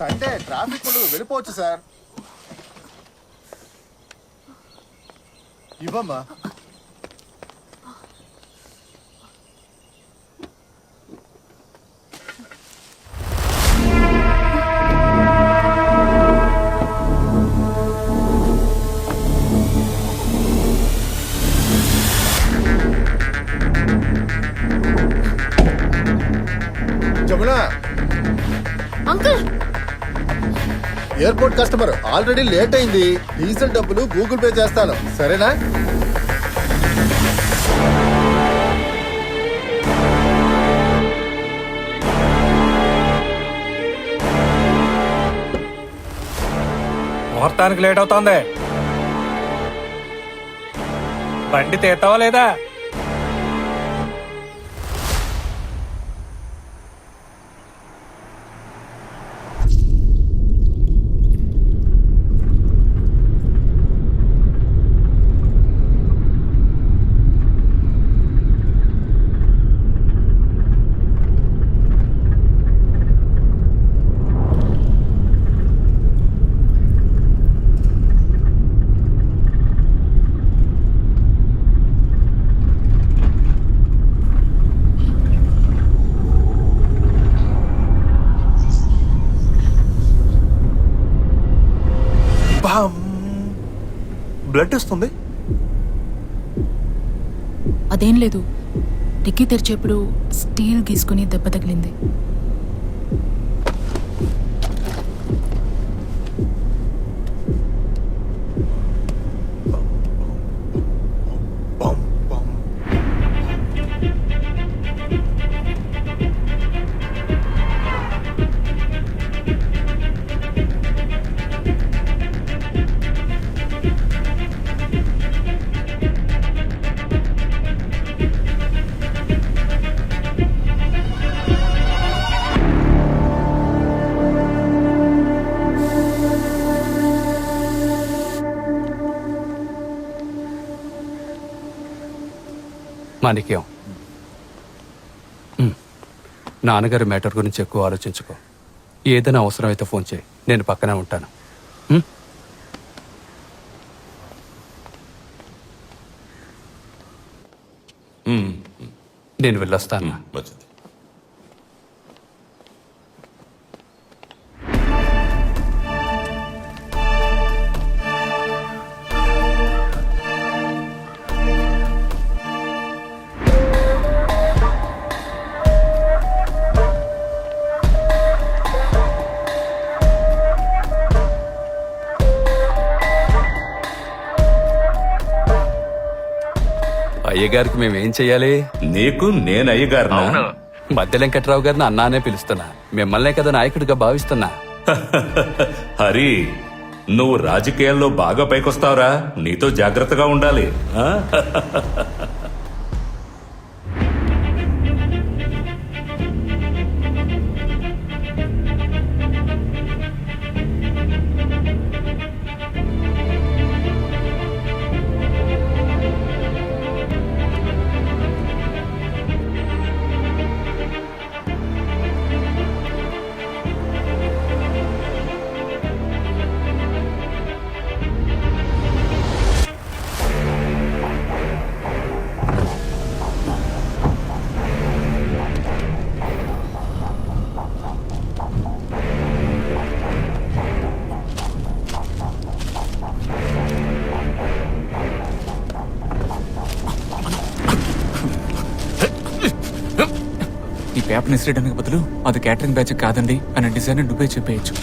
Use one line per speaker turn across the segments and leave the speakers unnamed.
Sunday traffic ఉండదు, వెళ్ళిపోవచ్చు sir. ఇవ్వమ్మా. Jamuna,
uncle
airport customer already late అయింది. డీజిల్ డబ్బులు గూగుల్ పే చేస్తాను, సరేనా?
ముహూర్తానికి లేట్ అవుతోంది. బండి తీస్తావా లేదా?
బ్లడ్ వస్తుంది.
అదేం లేదు, డిక్కీ తెరిచేప్పుడు స్టీల్ గీసుకుని దెబ్బ తగిలింది.
మాణిక్యం, నాన్నగారి మ్యాటర్ గురించి ఎక్కువ ఆలోచించుకో. ఏదైనా అవసరమైతే ఫోన్ చేయి, నేను పక్కనే ఉంటాను. నేను వెళ్ళొస్తాను. అయ్యగారికి మేమేం చెయ్యాలి?
నీకు నేను అయ్యగారు.
మధ్య వెంకట్రావు గారిని అన్నానే పిలుస్తున్నా. మిమ్మల్నే కదా నాయకుడిగా భావిస్తున్నా.
హరి, నువ్వు రాజకీయాల్లో బాగా పైకొస్తావురా. నీతో జాగ్రత్తగా ఉండాలి.
ఈ పేపర్ని ఇసిరేయడానికి బదులు అది క్యాటరింగ్ బ్యాచ్ కాదండి అని డిజైన్ నువ్వే చెప్పేయచ్చు.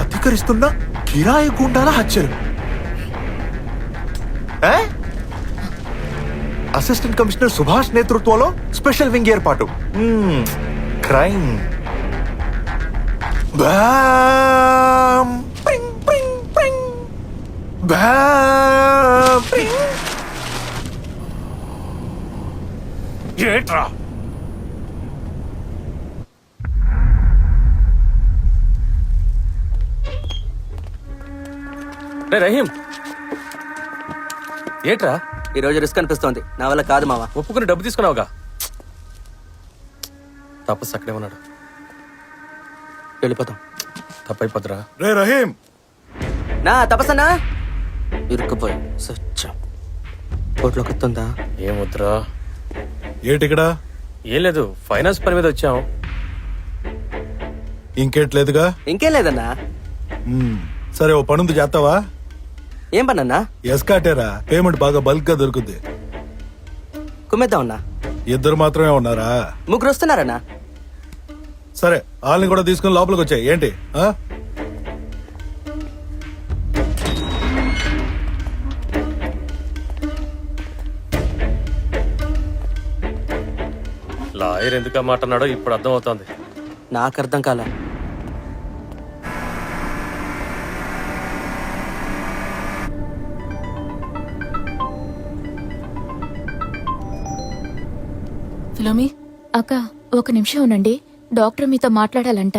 అధికరిస్తున్న కిరాయి గుండాల హత్యలు. అసిస్టెంట్ కమిషనర్ సుభాష్ నేతృత్వంలో స్పెషల్ వింగ్ ఏర్పాటు. క్రైమ్
ఏట్రా
రే రహీం ఏట్రా
ఈ రోజు రిస్క్ అనిపిస్తోంది, నా వల్ల కాదు మావా.
ఒప్పుకుని డబ్బు తీసుకున్నావుగా. తపస్సు అక్కడే ఉన్నాడు.
వెళ్ళిపోతాం.
తప్పైపోద్దురా.
రే రహీం,
నా తపస్సన్నా ఇరుక్కుపోయి సచ్చం. కోట్లో కొత్తుందా?
ఏం వద్దురా.
ఏటిక్కడ
ఏం లేదు, ఫైనాన్స్ పని మీద వచ్చాం.
ఇంకేట్లేదుగా?
ఇంకేం లేదన్నా.
సరే, ఓ పనుంది చేస్తావా?
ఏం పనన్నా?
ఎస్కాటేరా, పేమెంట్ బాగా బల్క్ గా దొరుకుద్ది.
కుమ్మేద్దామన్నా.
ఇద్దరు మాత్రమే ఉన్నారా?
ముగ్గురు వస్తున్నారన్నా.
సరే, వాళ్ళని కూడా తీసుకుని లోపలికి వచ్చాయి. ఏంటి ఆ?
లాయర్ ఎందుకు మాట అన్నాడో ఇప్పుడు అర్థం అవుతోంది.
నాకు అర్థం కాల.
ఫిలోమి,
అక్క ఒక నిమిషం ఉండండి, డాక్టర్ మీతో మాట్లాడాలంట.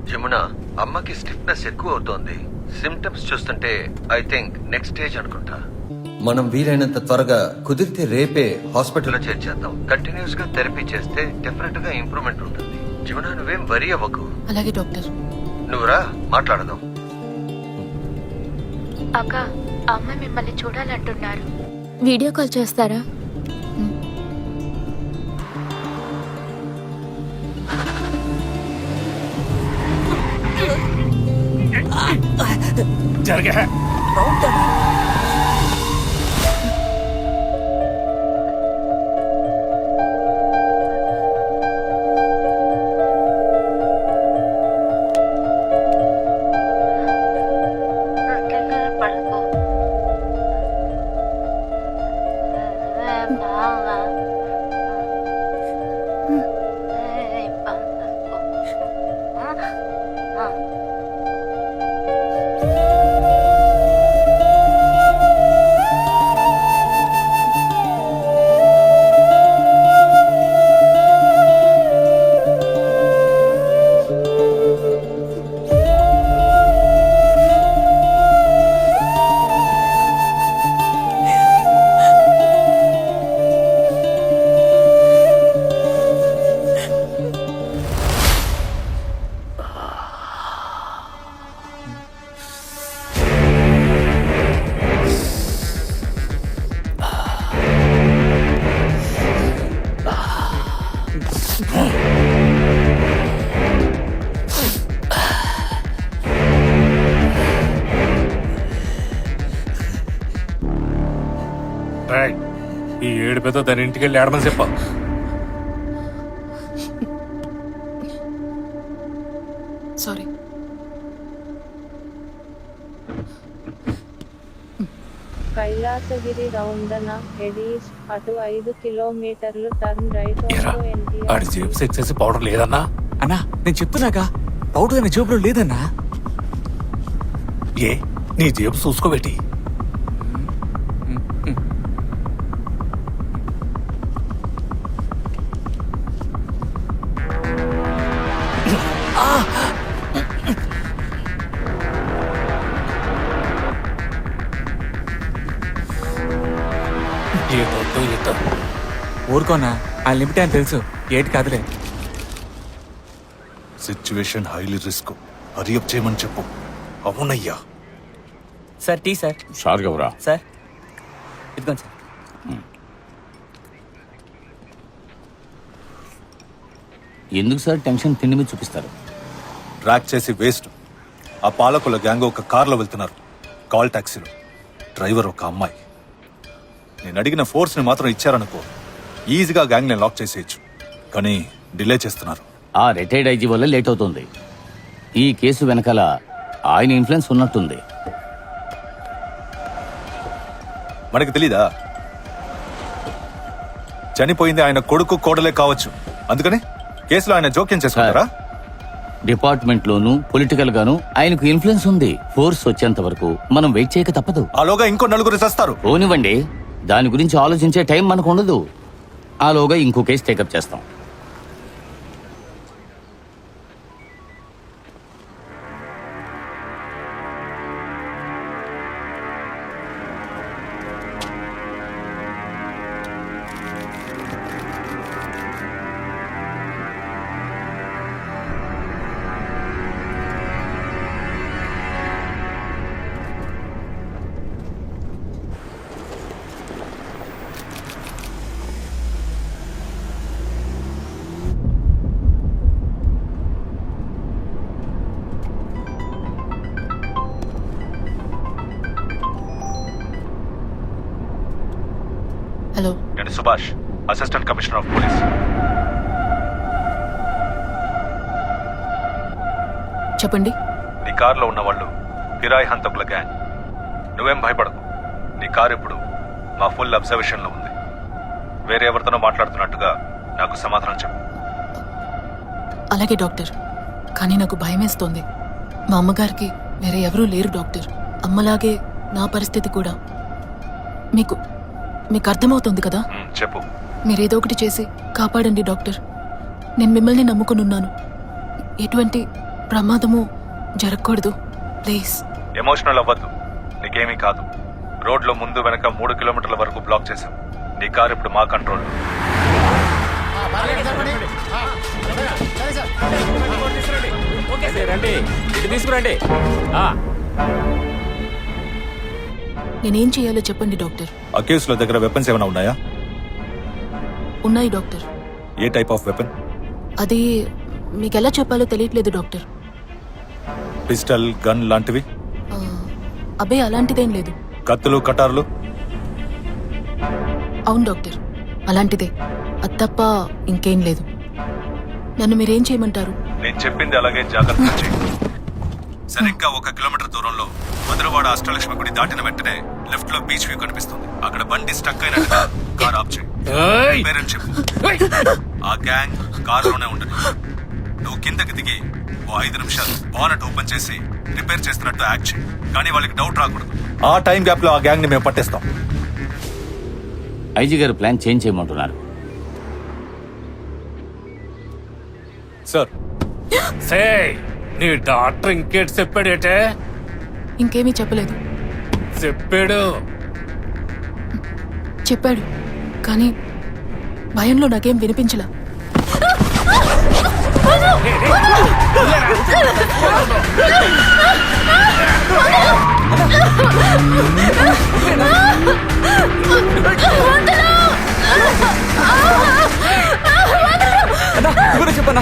జమున, అమ్మకి స్టిఫ్నెస్ ఎక్కువ అవుతోంది. సిమ్టమ్స్ చూస్తుంటే ఐ థింక్ నెక్స్ట్ స్టేజ్ అనుకుంటా. మనం వీలైనంత త్వరగా, కుదిరితే రేపే హాస్పిటల్లో చేర్చేద్దాం. కంటిన్యూస్ గా థెరపీ చేస్తే డెఫినెట్ గా ఇంప్రూవ్మెంట్ ఉంటుంది. జమున, నువ్వేం వరీ అవ్వకు.
అలాగే డాక్టర్.
నువ్వురా, మాట్లాడదాం.
అక్క అమ్మ మిమ్మల్ని చూడాలంటున్నారు. వీడియో కాల్ చేస్తారా?
జరిగే ఈ ఏడుపేదో దాని ఇంటికి వెళ్ళి ఏడమని చెప్పా.
సారీ.
కైలాసగిరి రౌండన ఎడీస్ అటు 5 కిలోమీటర్లు టర్న్ రైట్
ఆడి జేబు సెట్ చేసి పౌడర్ లేదన్నా.
అన్నా నేను చెప్తున్నాగా, పౌడర్ అనే జేబులో లేదన్నా.
ఏ నీ జేబు చూసుకోబెట్టి.
ఊరుకోనా, ఆ లిమిట్ అని తెలుసు. ఏటి కాదులే.
Situation highly risk. హరియప్ చేయమని చెప్పు. అవునయ్యా.
Sir tea sir.
షార్గవరా.
సార్ ఇదిగోండి సార్.
ఎందుకు సార్ టెన్షన్ తిండి మీద చూపిస్తారు?
ట్రాక్ చేసి వేస్ట్. ఆ పాలకుల గ్యాంగ్ ఒక కార్లో వెళ్తున్నారు, కాల్ టాక్సీలో. డ్రైవర్ ఒక అమ్మాయి. నేను అడిగిన ఫోర్స్ని మాత్రం ఇచ్చారనుకో, ఈజీగా గ్యాంగ్ ని లాక్ చేసేయచ్చు. కానీ డిలే చేస్తున్నారు.
ఆ రిటైర్డ్ ఐజీ వల్ల లేట్ అవుతుంది. ఈ కేసు వెనకాల ఆయన ఇన్ఫ్లుయెన్స్ ఉన్నట్టుంది.
మనకి తెలీదా? చనిపోయింది ఆయన కొడుకు కోడలే కావచ్చు. అందుకని కేసులో ఆయన జోక్యం చేసుకుంటారా?
డిపార్ట్మెంట్ లోను పొలిటికల్ గాను ఆయనకు ఇన్ఫ్లుయెన్స్ ఉంది. ఫోర్స్ వచ్చేంత వరకు మనం వెయిట్ చేయక తప్పదు.
ఆలోగా ఇంకో నలుగురు చేస్తారు.
పోనివ్వండి, దాని గురించి ఆలోచించే టైం మనకు ఉండదు. ఆలోగా ఇంకో కేసు టేకప్ చేస్తాం.
Subhash, assistant commissioner of police.
చెప్పండి.
నీ కారులో ఉన్న వాళ్ళు కిరాయి హంతకుల గ్యాంగ్. నువ్వేం భయపడకు. నీ కారు ఇప్పుడు మా ఫుల్ అబ్జర్వేషన్ లో ఉంది. వేరే ఎవరితోనో మాట్లాడుతున్నట్టుగా నాకు సమాధానం చెప్పు.
అలాగే డాక్టర్, కానీ నాకు భయమేస్తోంది. మా అమ్మగారికి వేరే ఎవరూ లేరు డాక్టర్. అమ్మలాగే నా పరిస్థితి కూడా. మీకు అర్థమవుతుంది కదా?
చెప్పు.
మీరేదో ఒకటి చేసి కాపాడండి డాక్టర్. నేను మిమ్మల్ని నమ్ముకునున్నాను. ఎటువంటి ప్రమాదము జరగకూడదు ప్లీజ్.
ఎమోషనల్ అవ్వద్దు. నీకేమీ కాదు. రోడ్లో ముందు వెనక 3 కిలోమీటర్ల వరకు బ్లాక్ చేశాం. నీ కారు ఇప్పుడు మా కంట్రోల్లో.
రండి, ఇది తీసుకురండి.
నేనేం చేయాలో చెప్పండి డాక్టర్.
అక్యూస్ల దగ్గర వెపన్స్ ఏమైనా ఉన్నాయా?
ఉన్నాయి doctor.
A type of weapon?
అది మీకెలా చెప్పాలో తెలియట్లేదు డాక్టర్.
పిస్టల్, గన్ లాంటివి?
అబ్బే అలాంటిదేం లేదు.
కత్తులు, కటార్లు?
అవును డాక్టర్, అలాంటిదే. అది తప్ప ఇంకేం లేదు. నన్ను మీరేం చేయమంటారు?
నేను చెప్పింది అలాగే జాగ్రత్తగా చేయి. సరిగ్గా 1 కిలోమీటర్ దూరంలో మధురవాడ అష్టలక్ష్మి గుడి దాటిన వెంటనే లెఫ్ట్ లో బీచ్ వ్యూ కనిపిస్తుంది. అక్కడ బండి స్టక్ అయినట్టుగా కార్ ఆఫ్ చేయి. పేరెంట్ చెప్పు. ఆ గ్యాంగ్ కారులోనే ఉండదు. నువ్వు కిందకి దిగి 5 నిమిషాలు బానెట్ ఓపెన్ చేసి రిపేర్ చేస్తున్నట్టు యాక్ట్ చేయి. కానీ వాళ్ళకి డౌట్ రాకూడదు. ఆ టైం గ్యాప్ లో ఆ గ్యాంగ్ ని మేము పట్టేస్తాం.
ఐజీ గారు ప్లాన్ చేంజ్ చేయమంటున్నారు.
సార్,
నీ డాక్టర్ ఇంకేటి చెప్పాడేటే?
ఇంకేమీ చెప్పలేదు. చెప్పాడు కానీ భయంలో నాకేం వినిపించలా.
చెప్పన్నా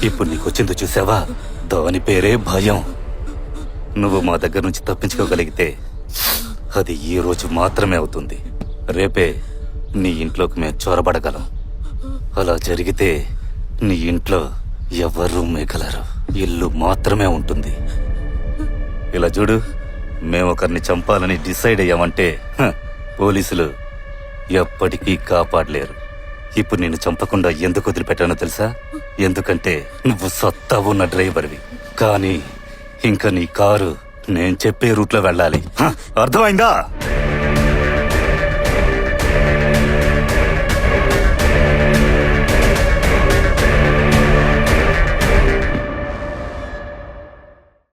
ఇప్పుడు నీకు వచ్చిందో చూసావా? దాని పేరే భయం. నువ్వు మా దగ్గర నుంచి తప్పించుకోగలిగితే అది ఈ రోజు మాత్రమే అవుతుంది. రేపే నీ ఇంట్లోకి మేము చొరబడగలం. అలా జరిగితే నీ ఇంట్లో ఎవరూ మిగలరు. ఇల్లు మాత్రమే ఉంటుంది. ఇలా చూడు, మేము ఒకరిని చంపాలని డిసైడ్ అయ్యామంటే పోలీసులు ఎప్పటికీ కాపాడలేరు. ఇప్పుడు నిన్ను చంపకుండా ఎందుకు వదిలిపెట్టానో తెలుసా? ఎందుకంటే నువ్వు సత్తా ఉన్న డ్రైవర్వి. కానీ ఇంకా నీ కారు నేను చెప్పే రూట్లో వెళ్ళాలి. అర్థమైందా?